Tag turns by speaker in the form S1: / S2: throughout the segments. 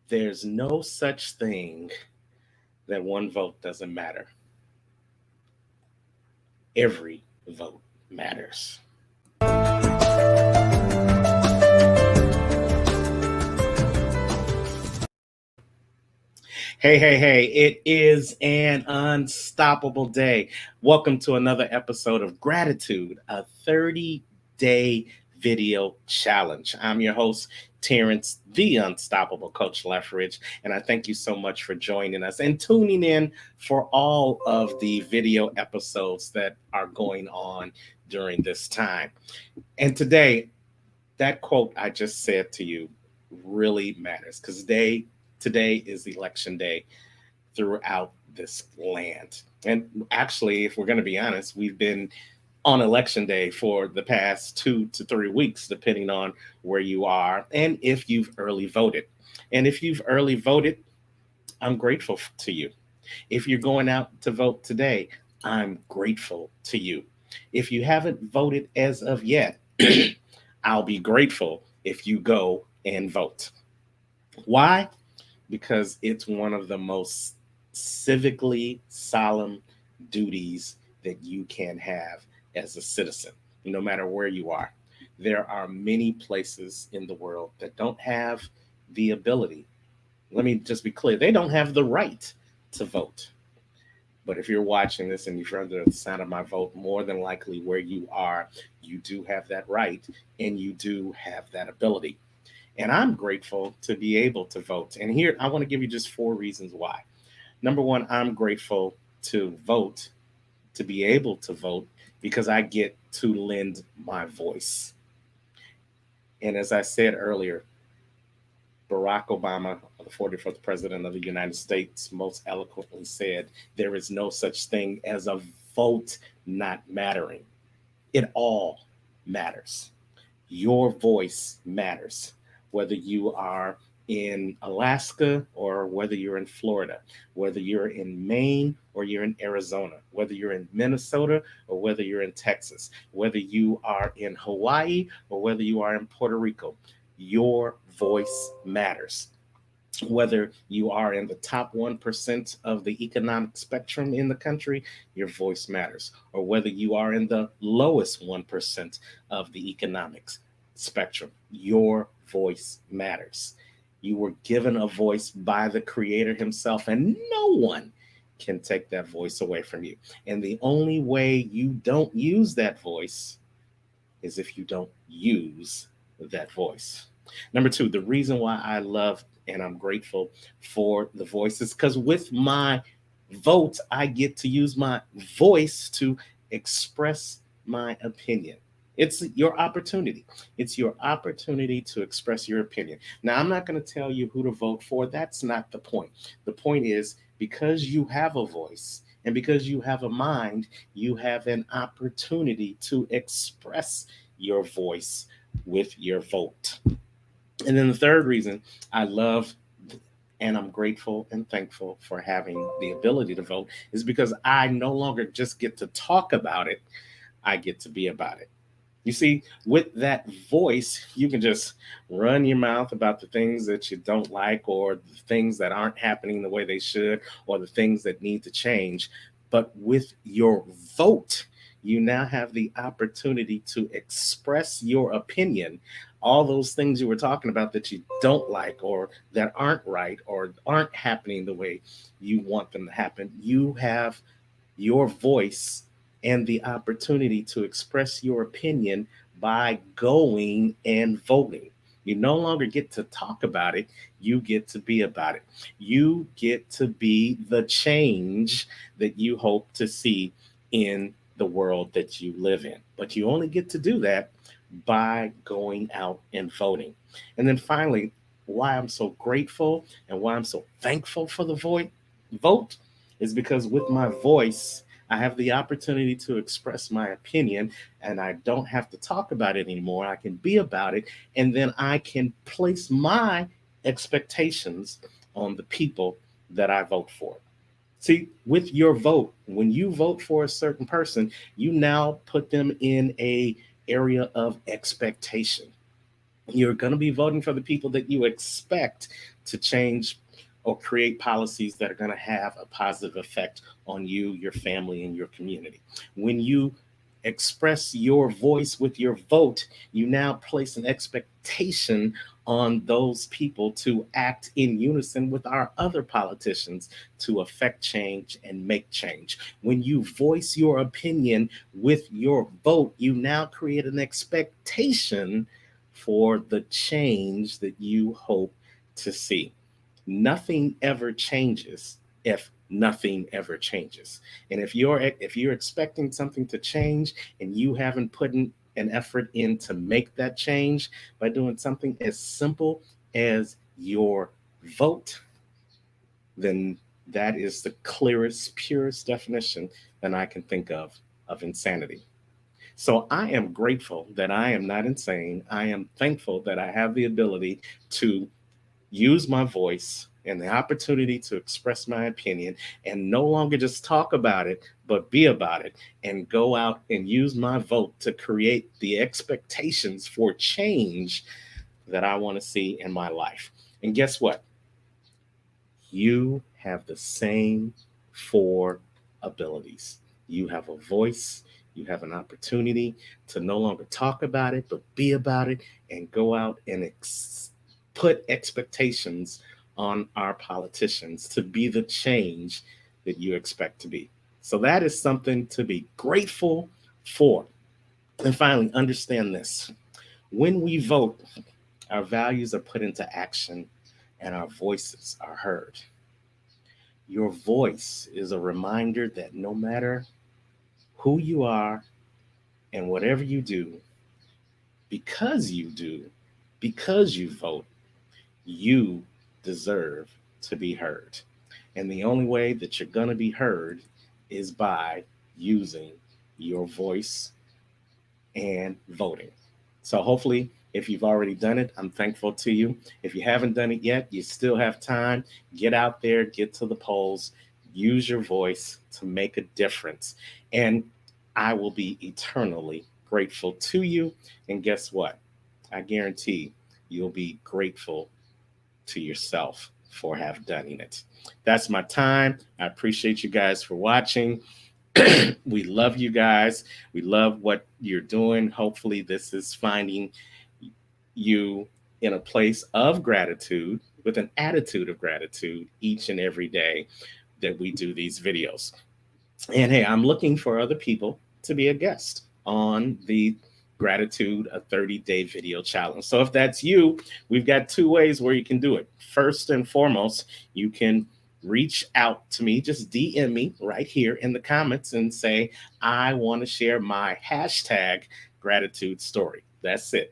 S1: There's no such thing that one vote doesn't matter. Every vote matters. Hey, hey, hey, it is an unstoppable day. Welcome to another episode of Gratitude, a 30-day video challenge. I'm your host, Terrence, the Unstoppable Coach Leffridge, and I thank you so much for joining us and tuning in for all of the video episodes that are going on during this time. And today, that quote I just said to you really matters because today is election day throughout this land. And actually, if we're going to be honest, we've been on election day for the past 2 to 3 weeks, depending on where you are and if you've early voted. And if you've early voted, I'm grateful to you. If you're going out to vote today, I'm grateful to you. If you haven't voted as of yet, I'll be grateful if you go and vote. Why? Because it's one of the most civically solemn duties that you can have as a citizen, no matter where you are. There are many places in the world that don't have the ability. Let me just be clear, they don't have the right to vote. But if you're watching this and you've heard the sound of my vote, more than likely where you are, you do have that right and you do have that ability. And I'm grateful to be able to vote. And here, I want to give you just 4 reasons why. Number one, I'm grateful to vote, to be able to vote, because I get to lend my voice. And as I said earlier, Barack Obama, the 44th president of the United States, most eloquently said, there is no such thing as a vote not mattering. It all matters. Your voice matters, whether you are in Alaska or whether you're in Florida, whether you're in Maine or you're in Arizona, whether you're in Minnesota or whether you're in Texas, whether you are in Hawaii or whether you are in Puerto Rico. Your voice matters. Whether you are in the top 1% of the economic spectrum in the country, your voice matters. Or whether you are in the lowest 1% of the economics spectrum, your voice matters. You were given a voice by the Creator Himself, and no one can take that voice away from you. And the only way you don't use that voice is if you don't use that voice. Number two, the reason why I love and I'm grateful for the voice is because with my vote, I get to use my voice to express my opinion. It's your opportunity. It's your opportunity to express your opinion. Now, I'm not going to tell you who to vote for. That's not the point. The point is because you have a voice and because you have a mind, you have an opportunity to express your voice with your vote. And then the third reason I love and I'm grateful and thankful for having the ability to vote is because I no longer just get to talk about it, I get to be about it. You see, with that voice, you can just run your mouth about the things that you don't like, or the things that aren't happening the way they should, or the things that need to change. But with your vote, you now have the opportunity to express your opinion. All those things you were talking about that you don't like, or that aren't right, or aren't happening the way you want them to happen, you have your voice and the opportunity to express your opinion by going and voting. You no longer get to talk about it, you get to be about it. You get to be the change that you hope to see in the world that you live in. But you only get to do that by going out and voting. And then finally, why I'm so grateful and why I'm so thankful for the vote is because with my voice, I have the opportunity to express my opinion and I don't have to talk about it anymore. I can be about it. And then I can place my expectations on the people that I vote for. See, with your vote, when you vote for a certain person, you now put them in a area of expectation. You're going to be voting for the people that you expect to change or create policies that are going to have a positive effect on you, your family, and your community. When you express your voice with your vote, you now place an expectation on those people to act in unison with our other politicians to affect change and make change. When you voice your opinion with your vote, you now create an expectation for the change that you hope to see. Nothing ever changes if nothing ever changes. And if you're expecting something to change and you haven't put in an effort in to make that change by doing something as simple as your vote, then that is the clearest, purest definition that I can think of insanity. So I am grateful that I am not insane. I am thankful that I have the ability to use my voice and the opportunity to express my opinion and no longer just talk about it, but be about it and go out and use my vote to create the expectations for change that I want to see in my life. And guess what? You have the same four abilities. You have a voice, you have an opportunity to no longer talk about it, but be about it and go out and put expectations on our politicians to be the change that you expect to be. So that is something to be grateful for. And finally, understand this: when we vote, our values are put into action and our voices are heard. Your voice is a reminder that no matter who you are and whatever you do, because you do, because you vote, you deserve to be heard. And the only way that you're going to be heard is by using your voice and voting. So hopefully, if you've already done it, I'm thankful to you. If you haven't done it yet, you still have time. Get out there, get to the polls, use your voice to make a difference. And I will be eternally grateful to you. And guess what? I guarantee you'll be grateful to yourself for have done it. That's my time. I appreciate you guys for watching. We love you guys. We love what you're doing. Hopefully, this is finding you in a place of gratitude with an attitude of gratitude each and every day that we do these videos. And hey, I'm looking for other people to be a guest on the Gratitude a 30-day video challenge. So if that's you, we've got two ways where you can do it. First and foremost, you can reach out to me, just DM me right here in the comments and say, I want to share my hashtag gratitude story. That's it.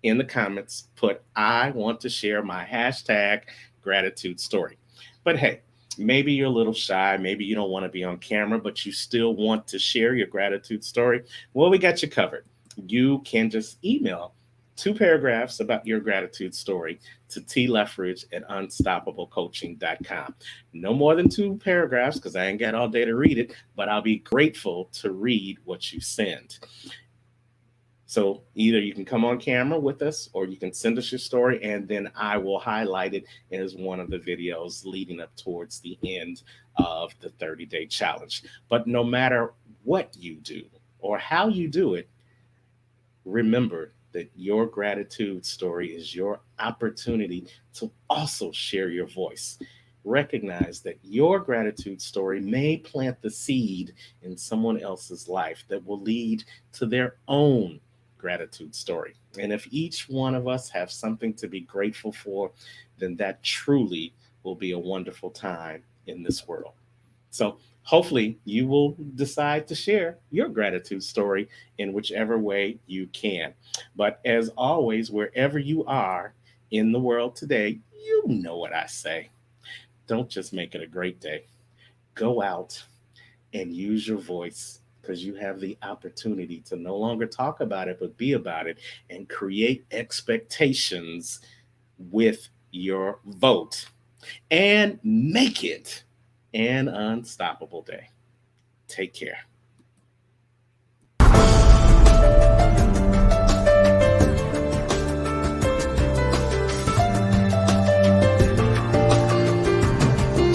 S1: In the comments, put, I want to share my hashtag gratitude story. But hey, maybe you're a little shy. Maybe you don't want to be on camera, but you still want to share your gratitude story. Well, we got you covered. You can just email 2 paragraphs about your gratitude story to tleffridge at unstoppablecoaching.com. No more than 2 paragraphs because I ain't got all day to read it, but I'll be grateful to read what you send. So either you can come on camera with us or you can send us your story and then I will highlight it as one of the videos leading up towards the end of the 30-day challenge. But no matter what you do or how you do it, remember that your gratitude story is your opportunity to also share your voice. Recognize that your gratitude story may plant the seed in someone else's life that will lead to their own gratitude story. And if each one of us have something to be grateful for, then that truly will be a wonderful time in this world. So hopefully you will decide to share your gratitude story in whichever way you can. But as always, wherever you are in the world today, you know what I say. Don't just make it a great day. Go out and use your voice because you have the opportunity to no longer talk about it, but be about it and create expectations with your vote and make it an unstoppable day. Take care.